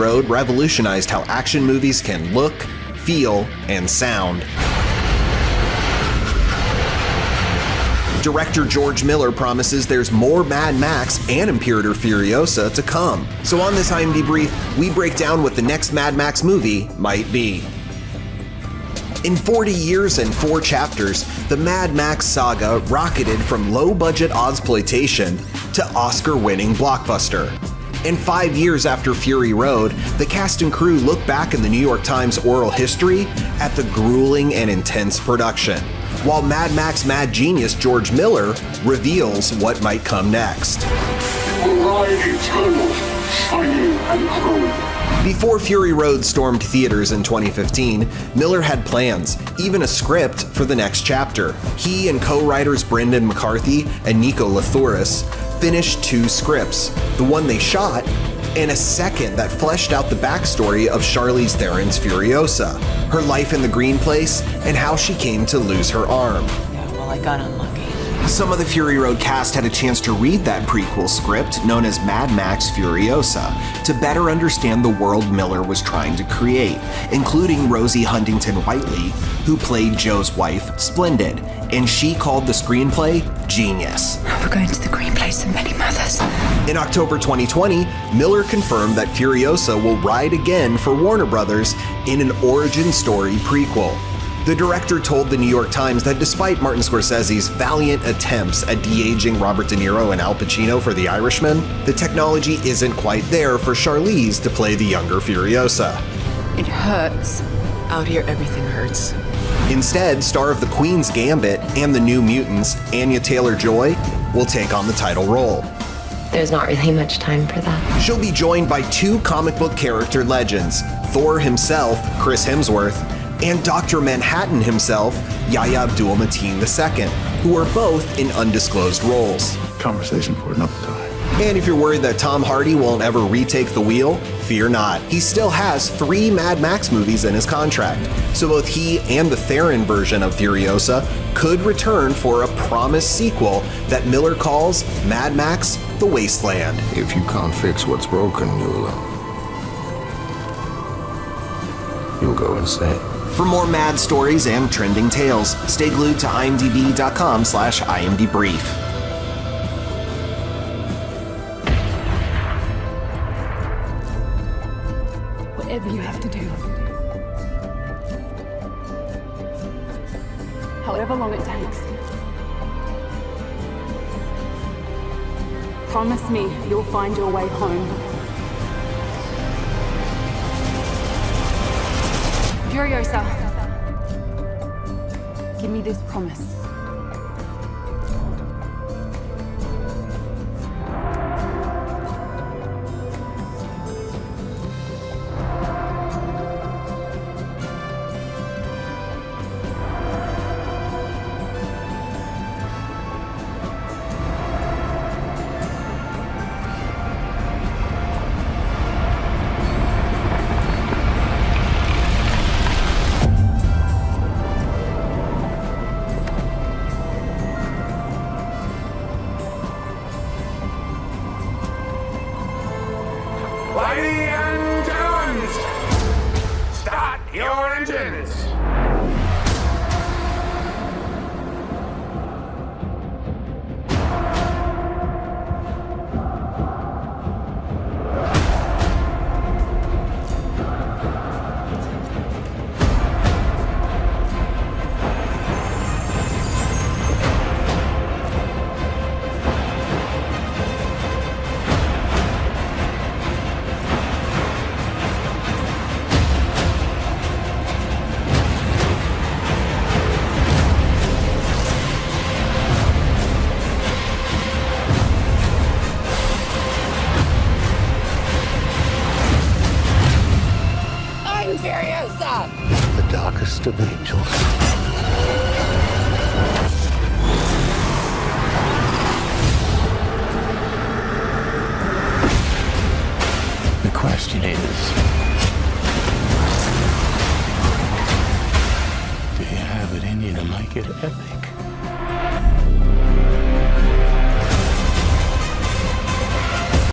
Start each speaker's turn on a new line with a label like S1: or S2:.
S1: Road revolutionized how action movies can look, feel, and sound. Director George Miller promises there's more Mad Max and Imperator Furiosa to come. So on this IMDb brief, we break down what the next Mad Max movie might be. In 40 years and 4 chapters, the Mad Max Saga rocketed from low-budget ozploitation to Oscar-winning blockbuster. And 5 years after Fury Road, the cast and crew look back in the New York Times oral history at the grueling and intense production, while Mad Max mad genius George Miller reveals what might come next.
S2: Ride eternal, shining and chrome.
S1: Before Fury Road stormed theaters in 2015, Miller had plans, even a script for the next chapter. He and co-writers Brendan McCarthy and Nico Lathouris finished 2 scripts, the one they shot, and a second that fleshed out the backstory of Charlize Theron's Furiosa, her life in the Green Place, and how she came to lose her arm.
S3: Yeah, well, I got unlucky.
S1: Some of the Fury Road cast had a chance to read that prequel script, known as Mad Max Furiosa, to better understand the world Miller was trying to create, including Rosie Huntington-Whiteley, who played Joe's wife, Splendid, and she called the screenplay genius.
S3: We're going to the Green Place of Many Mothers.
S1: In October 2020, Miller confirmed that Furiosa will ride again for Warner Brothers in an origin story prequel. The director told the New York Times that despite Martin Scorsese's valiant attempts at de-aging Robert De Niro and Al Pacino for The Irishman, the technology isn't quite there for Charlize to play the younger Furiosa.
S3: It hurts. Out here, everything hurts.
S1: Instead, star of The Queen's Gambit and The New Mutants, Anya Taylor-Joy, will take on the title role.
S4: There's not really much time for that.
S1: She'll be joined by 2 comic book character legends, Thor himself, Chris Hemsworth, and Dr. Manhattan himself, Yahya Abdul-Mateen II, who are both in undisclosed roles.
S2: Conversation for another time.
S1: And if you're worried that Tom Hardy won't ever retake the wheel, fear not. He still has 3 Mad Max movies in his contract, so both he and the Theron version of Furiosa could return for a promised sequel that Miller calls Mad Max: The Wasteland.
S5: If you can't fix what's broken, you'll go insane.
S1: For more mad stories and trending tales, stay glued to imdb.com/imdbrief.
S6: Whatever you have to do. However long it takes. Promise me you'll find your way home. Furiosa, give me this promise.
S2: Ladies and gentlemen, start your engines.
S5: The darkest of angels. The question is, do you have it in you to make it epic?